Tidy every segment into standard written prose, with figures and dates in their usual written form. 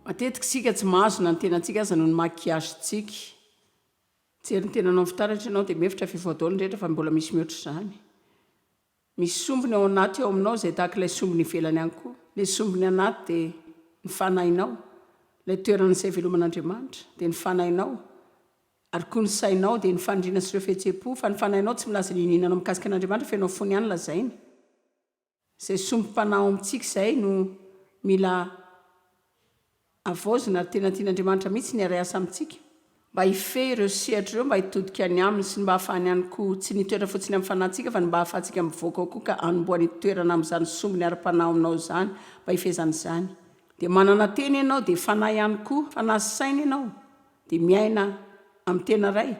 matetika sika tsy mahazona ny tenantsika aza no ny makiazyntsika jery ny tenanao fitaratra ianao dia mefitra fivoadolony rehetra fa mbola misy mihoatra izany misy sombony ao anaty eo aminao izay tahaka ilay sombony ivelany ihany koa ilay sombony anaty dia ny fanahinao ilay toeran'izay veloman'Andriamanitra dia ny fanahinao ary koa ny sainao dia ny fanindriana sy ireo fihetseham-po fa ny fanahinao tsy milaza ny ininanao mikasika an'Andriamanitra fa ianao fony ihany lazainy izay sombim-panahy amintsika izay no mila avozina ary tena tian'Andriamanitra mihitsy ny aray asa amintsika mba hife ireo sehatra ireo mba hitodika ny aminy sy ny mba hahafahany ihany koa tsy nitoetra fotsiny amin'ny fanahintsika fa ny mba hahafahantsika mivoaka ao koa ka anomboany toerana amin'izany sombony ara-panahy aminao izany mba hifezan'izany dia manana teny ianao dia fanahy ihany koa fanahy sy saina ianao dia miaina amin'ny tena ray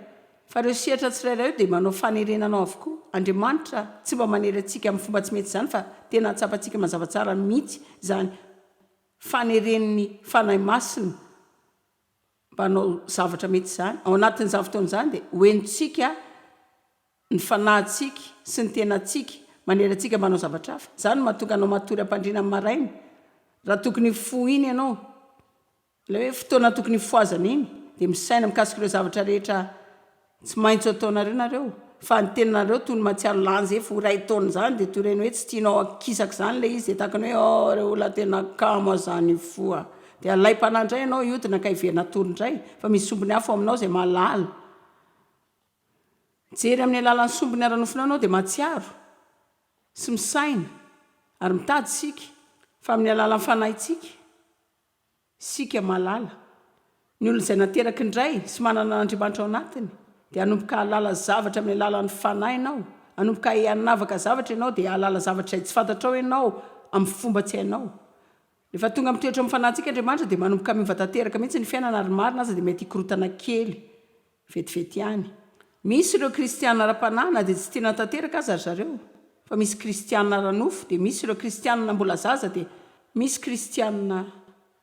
fa ireo sehatra tsirairay io dia manao fanerenanao avokoa Andriamanitra tsy mba manery antsika amin'ny fomba tsy mety izany fa tena hatsapantsika mazava tsara mihitsy izany faneren'ny fanahy masina mba hanao zavatra mety izany ao anatin'ny zava-taon'izany dia hoentsika ny fanahintsika sy ny tenantsika manery antsika mba hanao zavatra hafa izany mahatonga anao matory ampandriana amin'ny maraina raha tokony fo iny ianao ilay hoe fotoana tokony foazana iny dia misaina mikasika ireo zavatra rehetra tsy maintsy ataonareo nareo fa ny tenanareo toy ny matsiaro lanja efa ho ray taona izany dia toy ireny hoe tsy tianao akisaka izany ilay izy dia tahaka ny hoe reo olona tena kamo azany foa dia alaim-panandray ianao iodina ka hiverina torindray fa misy sombony hafa ao aminao izay mahalala jery amin'ny alalan'ny sombony ara-nofina anao dia matsiaro sy misaina ary mitady sika fa amin'ny alalan'ny fanahintsika sika mahalala ny olona izay nateraky indray sy manana n'Andriamanitra ao anatiny dia hanomboka halala zavatra amin'ny alalan'ny fanahy ianao hanomboka hanavaka zavatra ianao dia halala zavatra izay tsy fantatrao ianao amin'ny fomba tsy hainao rehefa tonga mitoetra amin'ny fanahintsika Andriamanitra dia manomboka mivatanteraka mihitsy ny fiainana ary marina aza dia mety hikorotana kely vetivety ihany misy ireo kristianina ara-panahina dia tsy tiana tanteraka aza ry zareo fa misy kristianina ara-nofo dia misy ireo kristianina mbola zaza dia misy kristianina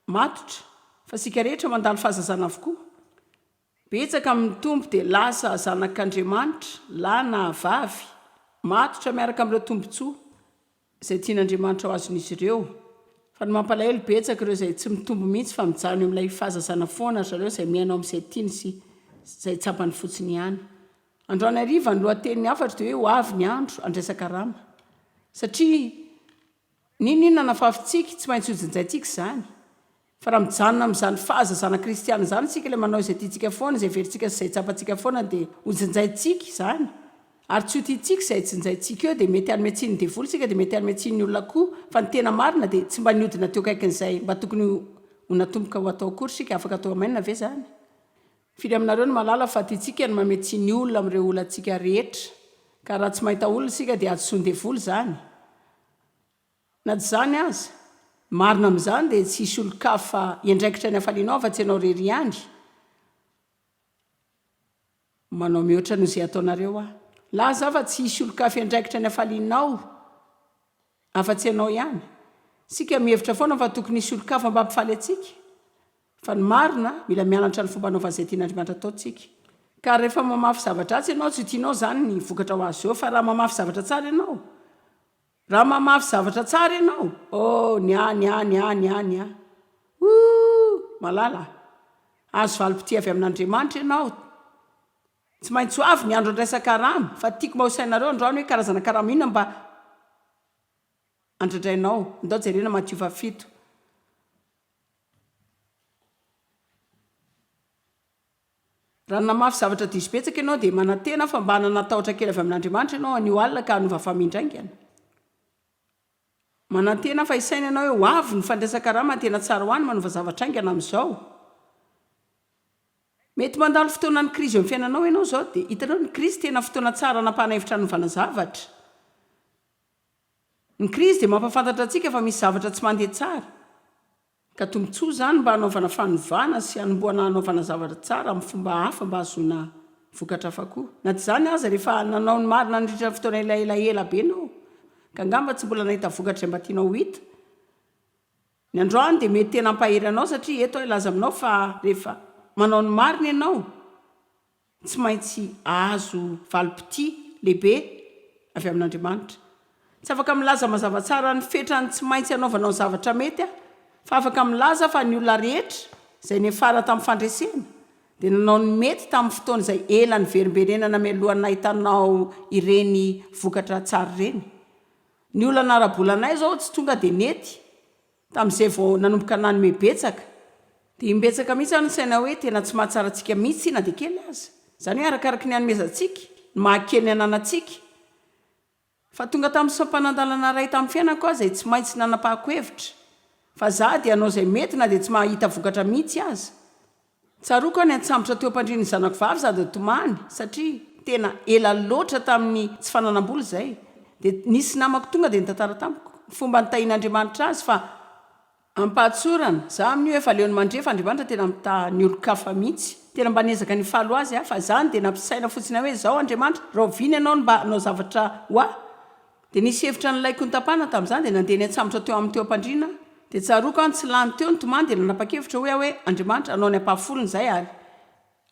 matotra fa sika rehetra mandalo fahazazana avokoa betsaka amin'ny tompo dia lasa zanak'Andriamanitra lahy na vavy matotra miaraka amin'ireo tombontsoa izay tian'Andriamanitra ho azon'izy ireo fa ny mampalahelo betsaka ireo izay tsy mitombo mihitsy fa mijano amin'ilay fahazazana foana zareo izay miainao amin'izay tiany sy izay tsapany fotsiny ihany androany hariva ny lohateniny afatra dia hoe ho avy ny andro andraisaka rama satria ninona nafafintsika tsy maintsy hojinjaintsika izany fa raha mijanona amin'izany fahazazana kristiana izany sika ilay manao izay tiantsika foana izay verintsika sy izay tsapantsika foana dia hojinjaintsika izany ary tsy ho tiantsika izay tsinjaintsika eo dia mety hanome tsiny ny devoly sika dia mety hanome tsiny ny olona koa fa ny tena marina dia tsy mba niodina teo kaikin'izay mba tokony ho natomboka ho atao akory sika afaka atao amainina ve izany firy aminareo ny malala fa tiantsika ny manome tsiny olona amin'ireo olantsika rehetra ka raha tsy mahita olona sika dia ajosoany devoly izany na tsy izany aza marina amin'izany dia tsy hisy olo-kafa iandraikitra ny hafalianao fa tsy ianao rery ihany manao mihoatra noho izay ataonareo aho laza fa tsy hisy olo-kafa iandraikitra ny hafalianao afa-tsy ianao ihany sika mihevitra foana fa tokony hisy olo-kafa mba hampifaly antsika fa ny marina mila mianatra ny fomba anaovan'izay tian'Andriamanitra ataontsika ka rehefa mamafy zavatra atsy ianao tsy tianao izany ny vokatra ho azy eo fa raha mamafy zavatra tsara ianao raha mamafy zavatra tsara ianao ny malala azo valim-pity avy amin'Andriamanitra ianao tsy maintsy ho avy ny andro andraisaka rama fa tiako mba ho sainareo androany hoe karazana karama inona mba andraindrainao ndao jerena Matthieu 7 raha namafy zavatra diso betsaka ianao dia manantena fa mba hananatahotra kely avy amin'Andriamanitra ianao anio alina ka hanova famindraingana manantena fa isaina ianao hoe ho avy ny fandraisaka rama tena tsara ho any manova zavatra aingana amin'izao mety mandalo fotoana ny krizy eo amin'ny fiainanao ianao izao dia hitanao ny krizy tena fotoana tsara nampahanahevitra hanovana zavatra ny krizy dia mampafantatra antsika fa misy zavatra tsy mandeha tsara ka tombotsoa izany mba hanaovana fanovana sy hanomboana hanaovana zavatra tsara amin'ny fomba hafa mba hahazoana vokatra hafa koa na tsy izany aza rehefa nanao ny marina nandritra fotoana elaela be anao ka angamba tsy mbola nahita vokatra izay mba tianao ho hita ny androany dia mety tena hampahery anao satria eto ilaza aminao fa rehefa manao ny marina ianao tsy maintsy azo valim-pity lehibe avy amin'Andriamanitra tsy afaka milaza mazava tsara ny fetrany tsy maintsy hanaovanao zavatra mety fa afaka milaza fa ny olona rehetra zay nefara tamin'ny fandresena dia nanao ny mety tamin'ny fotoana izay ela ny verimberenana mialohanay tanao ireny vokatra tsara ireny. Ny olana arabolanay zao tsy tonga dia nety tamin'izay vao nanomboka nanome betsaka dia imbetsaka mihitsy any saina hoe tena tsy mahatsaratsika mihitsy na dia kely aza. Izany hoe arakaraka ny hanomezantsika ny mahakely ananantsika. Fa tonga tamin'ny sampanandalana ray tamin'ny fiainako aho izay tsy maintsy nanapahako-hevitra fa za dia anao izay mety na dia tsy mahita vokatra mihitsy aza. Tsaroako ny antsambotra teo ampandriny zanako vavy sady tomany satria tena ela loatra tamin'ny tsy fananam-bola izay. Dia nisy namako tonga dia nitantara tamiko fomba nitahian'Andriamanitra azy fa ampatsorana za amin'io efa leony mandrefa Andriamanitra tena mita ny olo-kafa mihitsy. Tena mba niezaka ny falo azy fa zany dia nampisaina fotsiny hoe zao Andriamanitra rahoviny ianao no mba hanao zavatra ho aho. Dia nisy hevitra nylaiko ny tapana tamin'izany dia nandeha ny antsambotra teo amin'ny teo ampandrina dia tsaroako any tsy lany teo ny tomany dia nanapa-kevitra hoe Andriamanitra anao ny ampahafolony izay ary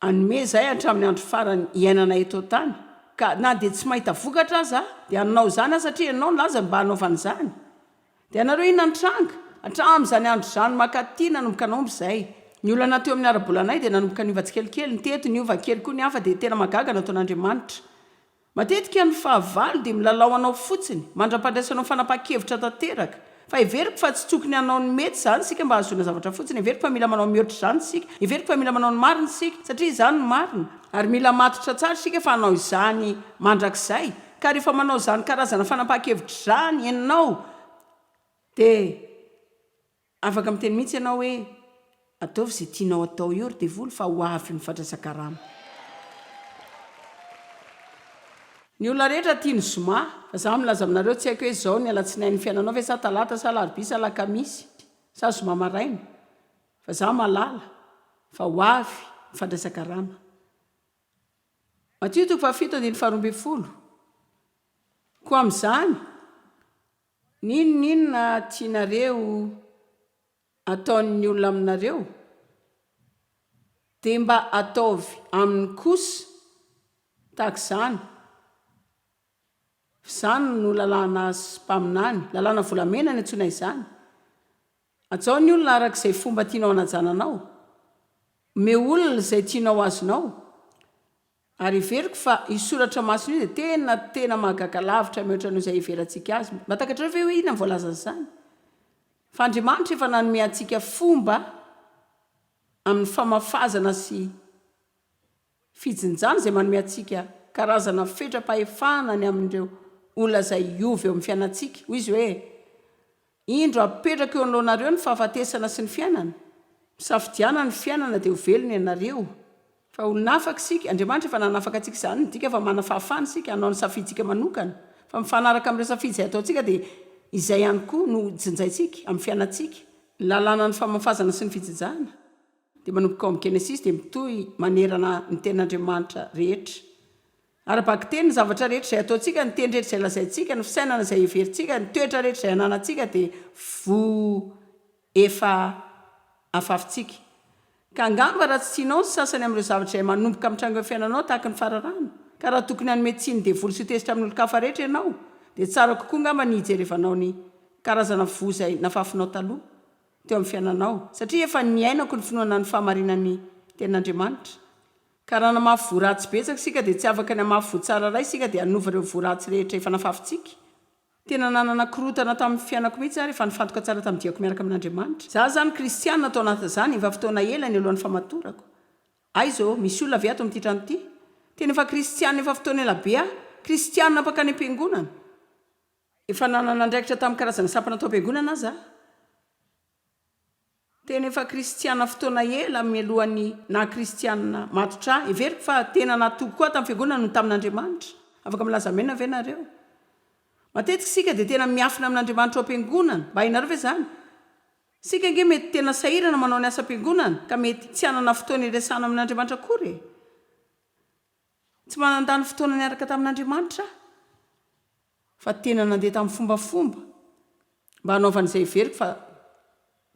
anome izay hatramin'ny andro farany iainana eto tany ka na dia tsy mahita vokatra aza dia anao izany satria ianao nilaza mba hanaovan'izany. Dia anareo inona nitranga hatramin'izany andro izany makaty nanomboka naomby izay. Ny olana teo amin'ny arabolanay dia nanomboka niova tsikelikely ny teto ny ova kely koa ny hafa dia tena magaga nataon'Andriamanitra. Matetika ny fahavalo dia milalao anao fotsiny mandra-pandraisanao fanapa-kevitra tanteraka fa everiko fa tsy tokony hanao ny mety izany sika mba hahazoana zavatra fotsiny. Everiko fa mila manao mihoatra izany sika, everiko fa mila manao ny marina sika satria izany ny marina ary mila matotra tsara sika fa hanao izany mandrakizay. Ka rehefa manao izany karazana fanapa-kevitra izany ianao dia afaka miteny mihitsy ianao hoe ataovy izay tianao atao io ry devoly fa ho avy ny fahatrasan-karama. Ny olona rehetra tia ny zoma fa za milaza aminareo tsy haiko hoe zao ny alatsinain'ny fiainanao ve sa talata sa alarobia sa alakamisy sa zoma maraina fa za malala fa ho avy ny fandraisan-karama. Matio 7:12 koa amin'izany ninona tianareo ataon'ny olona aminareo dia mba ataovy amin'ny kosa tahaka izany. Izany no lalàna spaminany, lalàna volamena ny antsoina izany. Atao ny olona arak'izay fomba tianao hanajananao, me olona izay tianao azonao. Ary iveriko fa isoratra masina io dia tena mahagaga lavitra mihoatra noho izay iverantsika azy. Mahatakatra ve hoe inona voalaza izany? Fa Andriamanitra efa nanome antsika fomba amin'ny famafazana sy fijinjana izay manome antsika karazana fetram-pahefana ny amin'ireo olona izay iovy eo amin'ny fiainantsika. Hoy izy hoe indro apetraka eo anoloanareo ny fahafatesana sy ny fiainana. Misafidiana ny fiainana dia ho velona ianareo. Fa olona afaka isika, Andriamanitra efa nanafaka antsika izany, dika fa mana fahafana isika hanao ny safiditsika manokana. Fa mifanaraka amin'ireo safidy izay ataontsika dia izay ihany koa no jinjaintsika amin'ny fiainantsika. Lalàna ny famafazana sy ny fijinjana dia manomboka ao amin'ny Genesis dia mitohy manerana ny ten'Andriamanitra rehetra. Ara-baka teny ny zavatra rehetra izay ataontsika, ny teny rehetra izay lazaintsika, ny fisainana izay iverintsika, ny toetra rehetra izay ananantsika dia efa afafintsika. Ka angamba raha tsy tianao ny sasany amin'ireo zavatra izay manomboka amin'ny tranga fiainanao tahaka ny fararano, ka raha tokony hanome tsiny devoly sy tezitra amin'ny olo-kafa rehetra ianao dia tsara kokoa ngamba ny hijerevanao ny karazana voza nafafinao taloha teo amin'ny fiainanao satria efa niainako ny finoana ny fahamarinan'ny ten'Andriamanitra. Ka raha namafy voaratsy betsaka sika dia tsy afaka ny hamafy voatsara ray sika dia hanova ireo voaratsy rehetra efa nafafintsika. Tena nanana korotana tamin'ny fiainako mihitsy ary efa nifantoka tsara tamin'ny diako miaraka amin'Andriamanitra. Za zany kristianina atao anatin'izany efa fotoana ela ny alohan'ny famatorako. Aizo misy olona ve ato amin'ity trano ity? Tena efa kristianina efa fotoana ela be aho, kristianina mpakany am-piangonana. Efa nanana andraikitra tamin'ny karazana sampana atao am-piangonana aza. Tena efa kristianina fotoana ela mialohan'ny na kristianina matotra. Everiko fa tena natoko koa tamin'ny fiangonana no tamin'Andriamanitra. Afaka milaza menina ve nareo? Matetika sika dia tena miafina amin'Andriamanitra ao am-piangonana. Mba hainareo ve zany? Sika nge mety tena sahirana manao ny asa am-piangonana ka mety tsy hanana fotoana iresana amin'Andriamanitra akory. Tsy manandany fotoana niaraka tamin'Andriamanitra fa tena nandeha tamin'ny fombafomba mba hanaovan'izay iveriko fa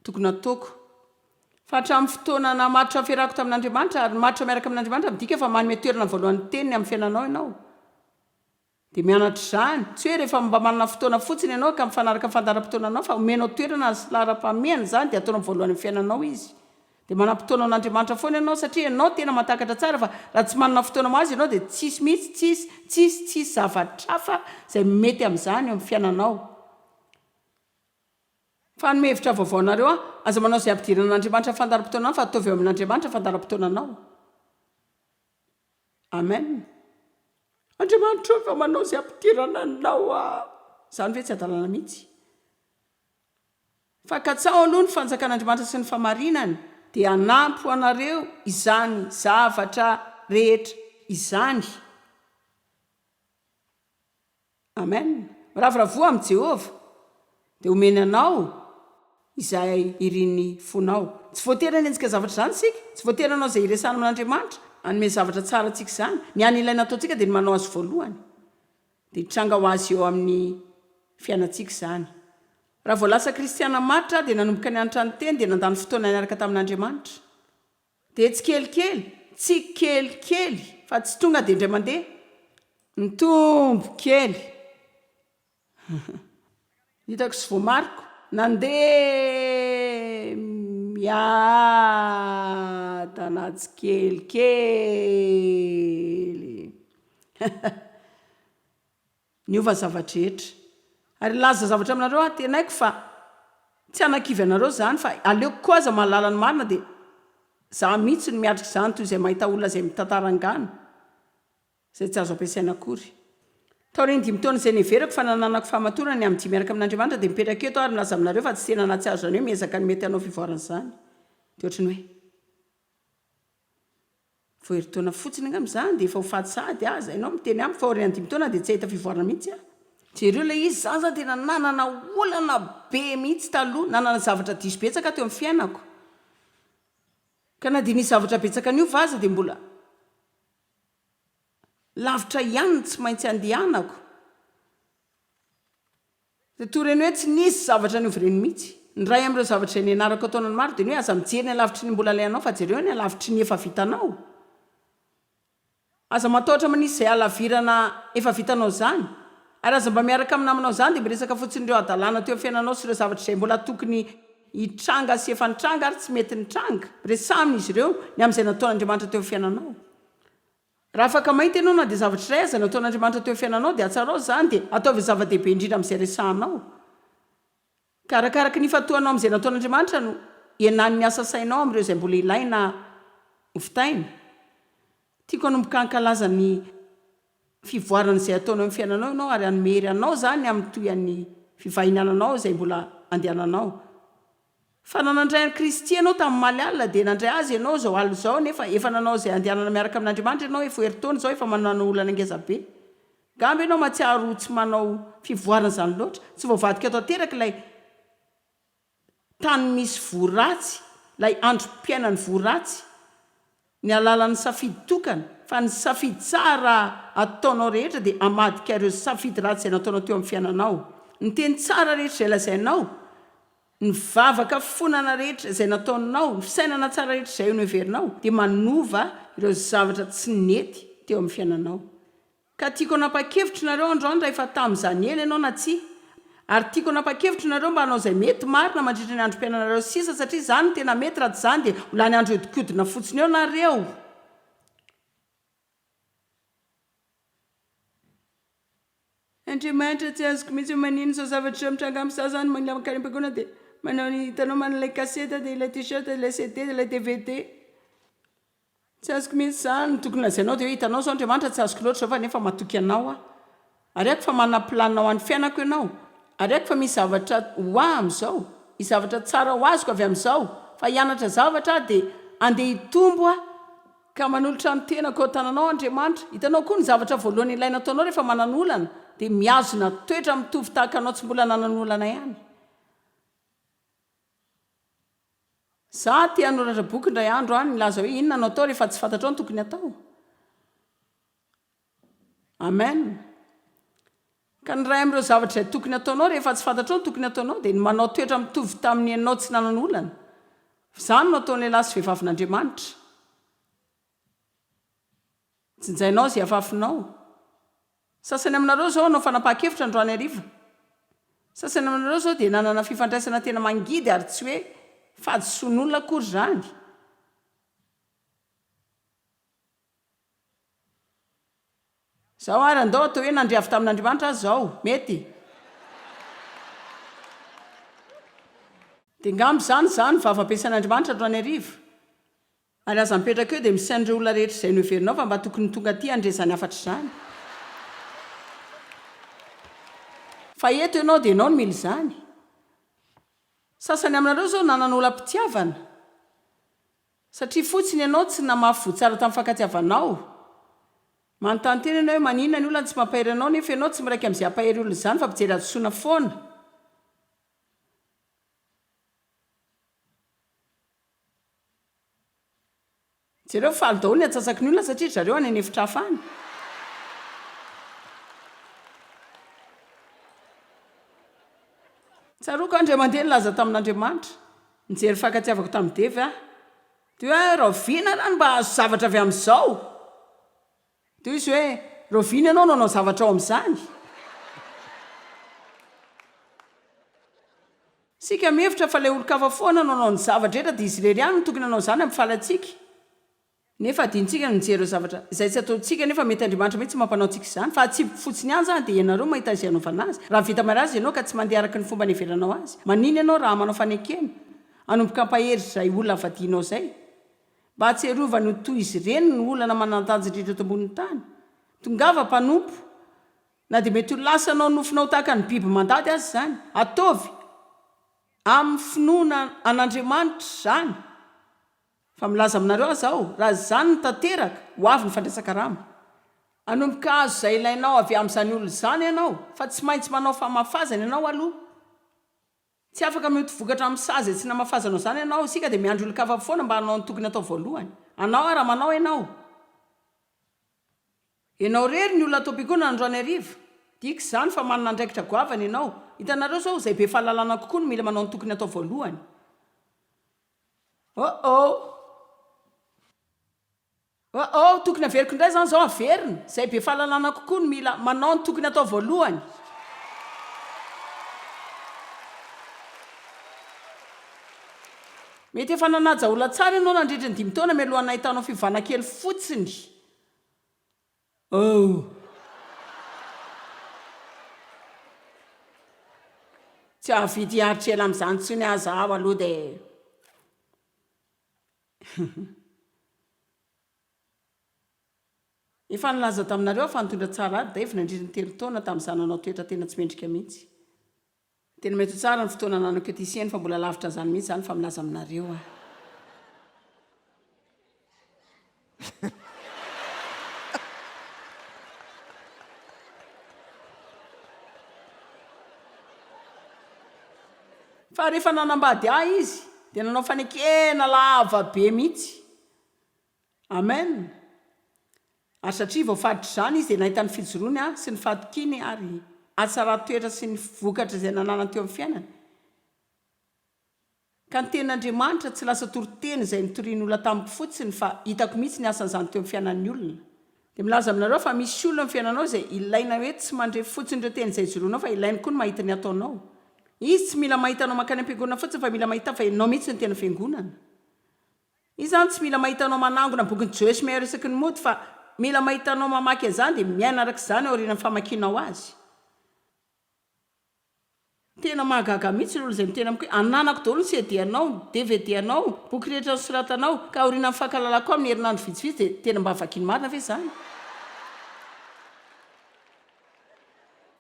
tokony ataoko. Fa hatramin'ny fotoana namatotra fiarahako tamin'Andriamanitra ary matotra miaraka amin'Andriamanitra midika fa manome toerana voalohany teniny amin'ny fiainanao ianao. dia mianatra izany tsy hoe rehefa mba manana fotoana fotsiny ianao ka mifanaraka fandaram-potoananao fa omenao toerana sy lara-pahamehana zany dia ataonao voalohany amin'ny fiainanao izy dia manam-potoana an'Andriamanitra foana ianao satria ianao tena mahatakatra tsara fa raha tsy manana fotoana azy ianao dia tsisy mihitsy tsisy zavatrafa izay mety amin'izany eo amin'ny fiainanao. Fa nome hevitra vaovaonareo aza manao izay ampidirana an'Andriamanitra fandaram-potoananao fa ataovy eo amin'Andriamanitra fandaram-potoananao. Amen. Andriamanitra fa manao izay ampidirana anao izany ve tsy adalana mihitsy. Fa katsao aloha ny fanjakan'Andriamanitra sy ny famarinany dia anampy ho anareo izany zavatra rehetra izany. Amen. Miravoravoa amin'i Jehovah dia omeny anao izay iriny fonao. Tsy voatery hanenjika zavatra izany sika, tsy voatery anao izay iresana amin'Andriamanitra anome zavatra tsara antsika izany. Ny any ilaina ataontsika dia ny manao azy voalohany dia hitranga ho azy eo amin'ny fiainantsika izany. Raha voalasa kristiana maritra dia nanomboka nianatra ny teny dia nandany fotoana niaraka tamin'Andriamanitra dia tsy kelikely fa tsy tonga dia indray mandeha mitombo kely. Hitako sy voamariko nandeha miadana tsy kelikely. Niova zavatra rehetra ary laza zavatra aminareo tena haiko fa tsy hanakivy anareo zany fa aleoko koa aza mahalala ny marina dia za mihitsy no miatrika izany toy izay mahita olona izay mitantarangana izay tsy azo ampiasaina akory. Taoriny 5 taona izay neverako fa nananako fahamatorana ny amin'ny 5 miaraka amin'Andriamanitra dia mipetraka eto ary milaza aminareo fa tsy tena na tsy azo zany hoe miezaka ny mety anao fivoarana izany. Dia ohatrany hoe vao herintaona fotsiny angambizany dia efa ho fatsady aza ianao miteny amiko fa aorian'ny 5 taona dia tsy ahita fivoarana mihitsy aho. Jereo ilay izy zany zany tena nanana olana be mihitsy taloha, nanana zavatra diso betsaka teo amin'ny fiainako ka na dia nisy zavatra betsaka niova aza dia mbola lavitra ihany tsy maintsy andehanako. Dia toreny hoe tsy nisy zavatra niovireny mihitsy. Ny ray amin'ireo zavatra ny anarako ataonany maro dia ny hoe aza mijery ny lavitry ny mbola ilainao fa jereo ny lavitry ny efa vitanao. Aza matahotra manisy izay alavirana efa vitanao izany ary aza mba miaraka amin'ny namanao izany dia miresaka fotsiny ireo adalàna teo amin'ny fiainanao sy ireo zavatra izay mbola tokony hitranga sy efa nitranga ary tsy mety nitranga. Resamin'izy ireo ny amin'izay nataon'Andriamanitra teo amin'ny fiainanao. Raha afaka mahita ianao na dia zavatra iray aza nataon'Andriamanitra teo amin'ny fiainanao dia atsarao izany dia ataovy zava-dehibe indrindra amin'izay resahanao. Ka arakaraka ny fatoanao amin'izay nataon'Andriamanitra no ienany ny asa sainao amin'ireo izay mbola ilaina hovitaina. Tiako hanomboka hankalaza ny fivoarana izay ataonao amin'ny fiainanao ianao ary hanomery anao zany amin'ny toyan'ny fivahinananao izay mbola andehananao. Fa nanandray ny Kristy ianao tamin'ny maly alina dia nandray azy ianao izao alina izao nefa efa nanao izay andehanana miaraka amin'Andriamanitra ianao efa herintaona izao efa manana olana ngeza be. Gamby ianao mahatsiaro tsy manao fivoarana izany loatra, tsy voavadika atao teraka ilay tany misy voaratsy, ilay androm-piainany voaratsy, ny alalan'ny safidy tokana fa ny safidy tsara ataonao rehetra dia hamadika ireo safidy ratsy izay nataonao teo amin'ny fiainanao. Ny teny tsara rehetra izay lazainao, ny vavaka fonana rehetra izay nataonao, ny fisainana tsara rehetra izay no heverinao dia manova ireo zavatra tsy nety teo amin'ny fiainanao. Ka tiako hanapa-kevitra nareo androany raha efa tamin'izany ela ianao na tsia. Ary tiako hanapa-kevitra nareo mba hanao izay mety marina mandritra ny androm-piainanareo sisa satria izany no tena mety raha tsy izany dia ho lany andro hodikodina fotsiny eo nareo. Andriamanitra tsy azoko mihitsy manino izao zavatra mitranga amin'ny sasany manilamakarem-pagona dia manao ny hitanao manao ilay kaseta dia ilay t-shirt dia ilay CD dia ilay DVD. Tsy azoko mihitsy izany tokony lazainao dia hoe hitanao izao Andriamanitra tsy azoko loatra fa nefa matoky anao aho. Ary ako fa manana planina ho an'ny fiainako ianao. Ary ako fa misy zavatra ho ahy amin'izao, misy zavatra tsara ho azoko avy amin'izao fa hianatra zavatra dia andeha hitombo aho ka manolotra ny tenako ao tananao Andriamanitra. Hitanao koa ny zavatra voalohany ilaina ataonao rehefa manana olana dia miazona toetra mitovy tahaka anao tsy mbola nanana olana ihany. Za tia hanoratra boky indray andro any milaza hoe inona no atao rehefa tsy fantatrao ny tokony atao. Amen. Ka ny ray amin'ireo zavatra izay tokony ataonao rehefa tsy fantatrao ny tokony ataonao dia ny manao toetra mitovy tamin'ny ianao tsy nanana olana. Izany no ataon'ny lehilahy sy vehivavin'Andriamanitra. Jinjainao izay afafinao. sasany aminareo zao anao fanapaha-kevitra androany ariva sasany aminareo zao dia nanana fifandraisana tena mangidy ary tsy hoe fadison'olona akory zany zao ary andao atao hoe nandriavy tamin'Andriamanitra azy zao mety dia ngamby zany vava-piasan'Andriamanitra androany ariva ary aza mipetraka eo dia misain'ireo olona rehetra izay no heverinao fa mba tokony tonga aty andrezany afatra izany fa eto ianao dia ianao no mila izany sasany aminareo zao nanan'olam-pitiavana satria fotsiny ianao tsy namafy voatsara tamin'ny fankatiavanao manontany tena ianao hoe maninona ny olona tsy mampahery anao nefa ianao tsy miraiky amin'izay hampahery olona izany fa pijery adosoana foana jereo faly daholo ny atsasaky ny olona satria zareo any anefitra hafany tsaroko andray mandeha nylaza tamin'Andriamanitra nijery fankatiavako tamin'ny devy dia hoe raviana rany mba azo zavatra avy amin'izao dia izy hoe raviana ianao nanao zavatra ao amin'izany sika mihevitra fa ilay olo-kafa foana nanao ny zavatra etra dia izy rery ihany no tokony nanao izany amin'ny falantsika nefa adintsika no nijery zavatra izay tsy ataontsika nefa mety Andriamanitra mihitsy mampanao antsika izany fa atsipy fotsiny ihany zany dia ianareo mahita izay anaovana azy raha vita mariazy ianao ka tsy mandeha araka ny fomba nieveranao azy manino ianao raha manao fanekena anomboka ampahery izay olona avadianao izay mba hatserovany ho toy izy ireny ny olana manantanjindrindra eto ambonin'ny tany tongava mpanompo na dia mety ho lasanao nofinao tahaka ny biby mandady azy zany ataovy amin'ny finoana an'Andriamanitra zany fa milaza aminareo azy aho raha zany ny tanteraka ho avy ny fandraisaka rama anomboka azo izay ilainao avy amin'izany olona izany ianao fa tsy maintsy manao famafazana ianao aloha tsy afaka mety vokatra amin'ny sazy tsy namafazanao izany ianao sika dia miandry olon-kafa foana mba hanao ny tokony atao voalohany anao raha manao ianao rery ny olona atopikoana androany ariva diaka izany fa manana andraikitra goavana ianao hitanareo zao izay be fahalalana kokoa no mila manao ny tokony atao voalohany tokony averiko indray zany zao averina izay be fahalalana kokoa no mila manao ny tokony atao voalohany mety efa nanaja olona tsara ianao nandritra ny 5 taona mialohan'ny ahitanao fivana-kely fotsiny tsy ahavity hiaritra ela amin'izany tsony aza aho aloha dia efa nilaza taminareo fa nitondra tsara ary da evy nandritra ny 3 taona tamin'izany nanao toetra tena tsy mendrika mihitsy tena mety ho tsara ny fotoana nanako ety isiany fa mbola lavitra zany mihitsy zany fa milaza aminareo fa rehefa nanambady izy dia nanao fanekena lava be mihitsy amen ary satria voafaritra izany izy dia nahitany fijoroany sy ny fadokiny ary atsara-toetra sy ny vokatra izay nananany teo amin'ny fiainany ka ny tenin'Andriamanitra tsy lasa toroteny izay nitorian'olona tamiko fotsiny fa hitako mihitsy ny asan'izany teo amin'ny fiainan'ny olona dia milaza aminareo fa misy olona amin'ny fiainanao izay ilaina hoe tsy mandrefy fotsiny ireo teny izay joroanao fa ilainy koa ny mahita ny ataonao izy tsy mila mahitanao makany am-piangonana fotsiny fa mila mahita fa ianao mihitsy ny tena fiangonana izy zany tsy mila mahitanao manangona bokyny Joyce Meyer isaky ny mody fa mila mahitanao mamaky an'izany dia miaina araka izany ao aorian'ny famakianao azy tena mahagaga mihitsy ny olo izay mitena amiko hoe ananako daholo ny CD-anao DVD-anao boky rehetra nosoratanao ka aorian'ny fankalalako amin'ny herinandro vitsivitsy dia tena mba vakiany marina ve zany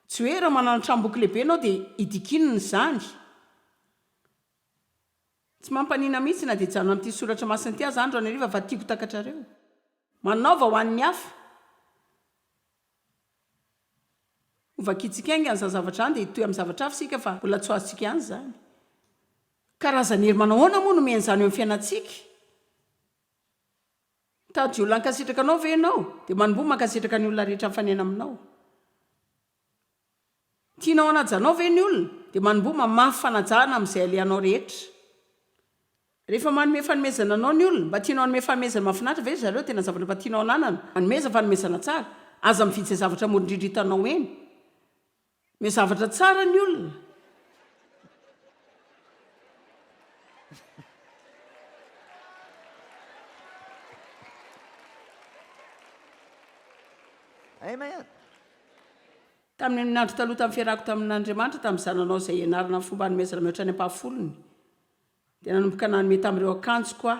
tsy hoe raha manana tranomboky lehibe ianao dia idikinina izany tsy mampanina mihitsy na dia janona amin'ity soratra masiny ity aza andro any ariva fa tiako takatrareo manaova ho an'ny hafa ovakitsika ainga an'izany zavatra any dia hitoy amin'ny zavatra hafa sika fa mbola tsy ho azontsika ihany zany karazany hery manahoana moa no mihain'izany eo amin'ny fiainantsika tady olona nkasitraka anao ve ianao dia manomboa mankasitraka ny olona rehetra mifanena aminao tianao anajanao ve ny olona dia manomboa mamafy fanajana amin'izay alehanao rehetra rehefa manome fanomezana anao ny olona mba tianao anome fanomezana mahafinaritra ve zareo tena zavatra mba tianao ananana manomeza fanomezana tsara aza mividy izay zavatra morindrindra hitanao eny me zavatra tsara ny olona amen. tamin'ny nandro taloha tamin'ny fiarako tamin'andriamanitra tamin'ny zananao izay ianarana ny fomba nomezana mihoatra any ampahafolony dia nanomboka nanome tamin'ireo akanjo koa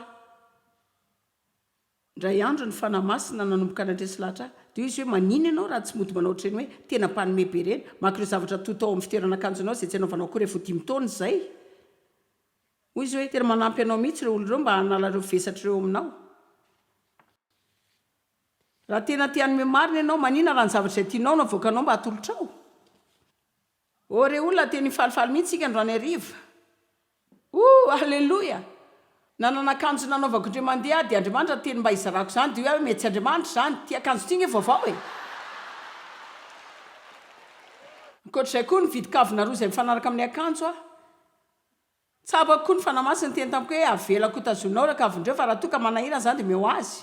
ndray andro ny fanahy masina nanomboka nandresy lahatra dia izy hoe manina ianao raha tsy mody manao ohatrany hoe tena mpanome be reny maka ireo zavatra totao amin'ny fitoerana akanjonao izay tsy hanaovanao koa rehefa 10 taona izay hoy izy hoe tena manampy anao mihitsy ireo olonireo mba hanala ireo vesatra ireo aminao raha tena tianome marina ianao manina raha ny zavatra izay tianao navoakanao mba hatolotrao re olona teny falifaly mihitsy sika androany ariva alleloia nanana akanjo nanaovako indray mandeha dia andriamanitra teny mba izarako izany dia hoe mety andriamanitra izany tia akanjo tia nge vaovao e ankoatr'izay koa ny vidikavina roa izay mifanaraka amin'ny akanjo a tsapako koa ny fanahy masina teny tamiko hoe avelako tazonao raka avindreo fa raha toa ka manahirana izany dia meo azy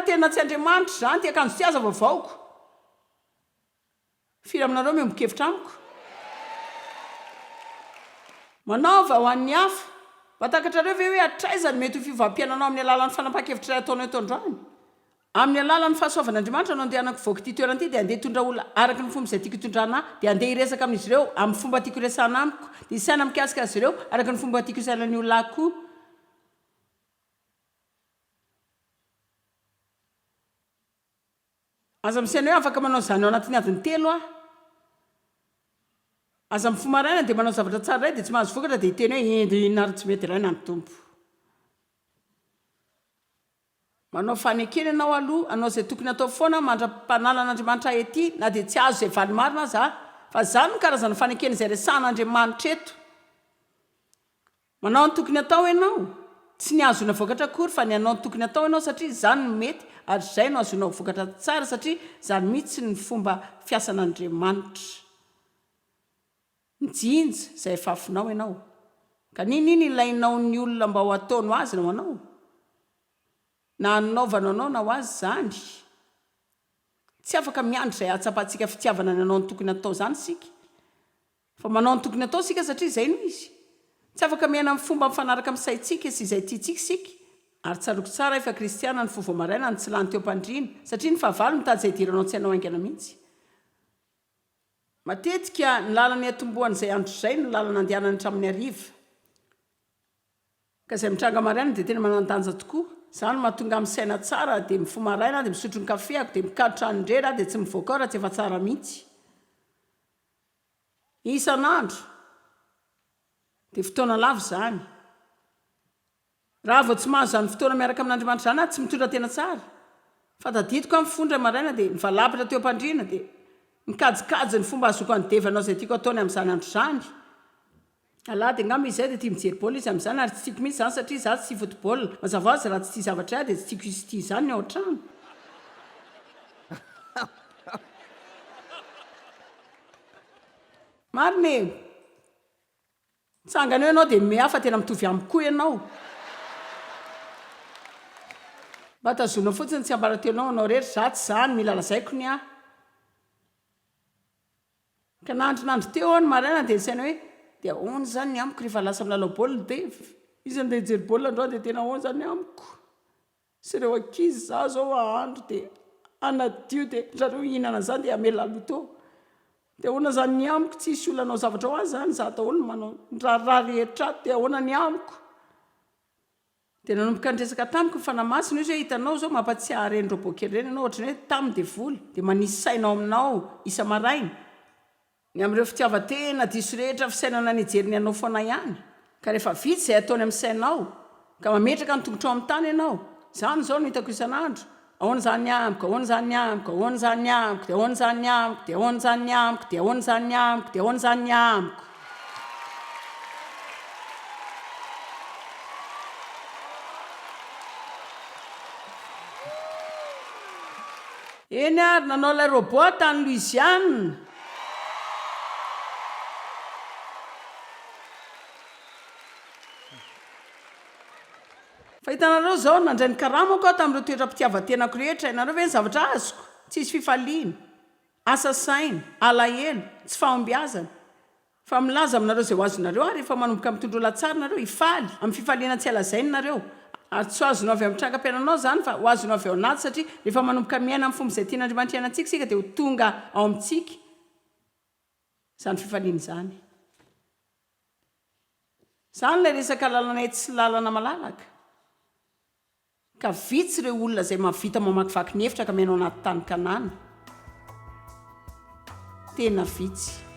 tena tsy andriamanitra izany tia akanjo ty aza vaovaoko firy aminareo membokevitra amiko manaova ho an'ny hafa mataakatrareo ve hoe atraizany mety ho fivampiananao amin'ny alalan'ny fanapaha-kevitra ray ataonao eto androany amin'ny alalan'ny fahasoavan'andriamanitra no andeha anako voaka ty toerana ty dia andeha hitondra olona araka ny fomba izay tiako hitondrana dia andeha hiresaka amin'izy ireo amin'ny fomba tiako hiresana amiko dia isaina mikasika azy ireo araka ny fomba tiako isaina ny olona koa aza misaina hoe afaka manao zany ao anatin'ny adiny 3 aza mifomaraina dia manao zavatra tsara ray dia tsy mahazo vokatra dia hiteny hoe endo inona ary tsy mety raina ny tompo manao fanekena ianao aloha anao izay tokony atao foana mandra-panalan'andriamanitra ety na dia tsy azo izay valy marina aza fa zany ny karazana fanekena izay resahan'andriamanitra eto manao ny tokony atao ianao tsy ny azona vokatra akory fa ny anao ny tokony atao ianao satria zany no mety ary izay no azonao vokatra tsara satria zany mihitsy ny fomba fiasan'andriamanitra njinja izay efafinao ianao ka nininy ilainao ny olona mba ho ataono azy nao anao na hanaovanao anao na ho azy zany tsy afaka miandry izay atsapahantsika fitiavana ny anao ny tokony atao zany sika fa manao ny tokony atao sika satria izay no izy tsy afaka miaina amin'ny fomba mifanaraka amin'ny saitsika sy izay tiatsika sika ary tsaroko tsara efa kristiana ny fovomaraina ny tsy lany teo am-pandriana satria ny fahavalo mitady izay diranao tsy hanao aingana mihitsy matetika ny lalany atombohan'izay andro izay no lalana andehanany hatramin'ny ariva ka izay mitranga maraina dia tena manandanja tokoa izany mahatonga amin'ny saina tsara dia mifomaraina dia misotro ny kafeako dia mikarotra nydrera dia tsy mivoaka ao raha tsy efa tsara mihitsy isan'andro dia fotoana lavo izany raha vao tsy mahazo zany fotoana miaraka amin'andriamanitra zany tsy mitondra tena tsara fa tadidiko amin'ny fondra maraina dia mivalapitra teo am-pandriana dia mikajikajy ny fomba azoko anydevanao izay tiako ataony amin'izany andro zany alahy dia ngamba izay dia tia mijery baolina izy amin'izany ary tsy tiako mihitsy zany satria za tsy tia football mazava azy raha tsy tia zavatra dia tsy tiako izy tia izany ny ao an-trano marine tsangana eo ianao dia mihafa tena mitovy amikoa ianao mba tazonao fotsiny tsy ambarateonao anao rery za tsy zany mila lazaiko ny ahy ka nandronandro teo ao ny maraina dia nisaina hoe dia ahoana zany ny amiko rehefa lasa milalao baolina dia izy andeha hijery baolina androany dia tena ahoana zany ny amiko sy ireo ankizy za zao ahandro dia anadio dia zareo hihinana zany dia amela loto dia ahoana zany ny amiko tsy isy olonanao zavatra ho azy zany za daholo manao ndraraha rehetra dia ahoana ny amiko dia nanomboka nresaka tamiko ny fanahy masina izy hoe hitanao zao mampatsiahy reny robokely reny ianao ohatrany hoe tamy dia voly dia manisy sainao aminao isa maraina ny amin'ireo fitiavatena diso rehetra fisainana nijeriny ianao foana ihany ka rehefa vitsy izay ataony amin'ny sainao ka mametraka ny tongotrao amin'ny tany ianao zany zao no hitako isan'andro ahoana zany amiko ahoana zany amiko ahoana zany amiko dia ahoana zany amiko dia ahoana zany amiko dia ahoana zany amiko dia ahoana zany amiko eny ary nanao ilay robot tany Louisiane fa hitanareo zao nandray ny karamako ao tamin'ireo toetra-pitiavantenako rehetra ianareo ve ny zavatra azoko tsisy fifaliana asa saina alahelo tsy fahombiazana fa milaza aminareo zay ho azonareo ary rehefa manomboka mitondro olatsara nareo ifaly amin'ny fifaliana tsy alazainy nareo ary tsy azonao avy amin'ny trangam-piainanao zany fa ho azonao avy ao anaty satria rehefa manomboka miaina amin'ny fomba izay tian'andriamanitra ianantsika sika dia ho tonga ao amintsika zany fifaliana zany zany ilay resaka lalana ety sy lalana malalaka ka vitsy ireo olona izay mahavita mamakivaky ny hevitra ka miainao anaty tany kanana tena vitsy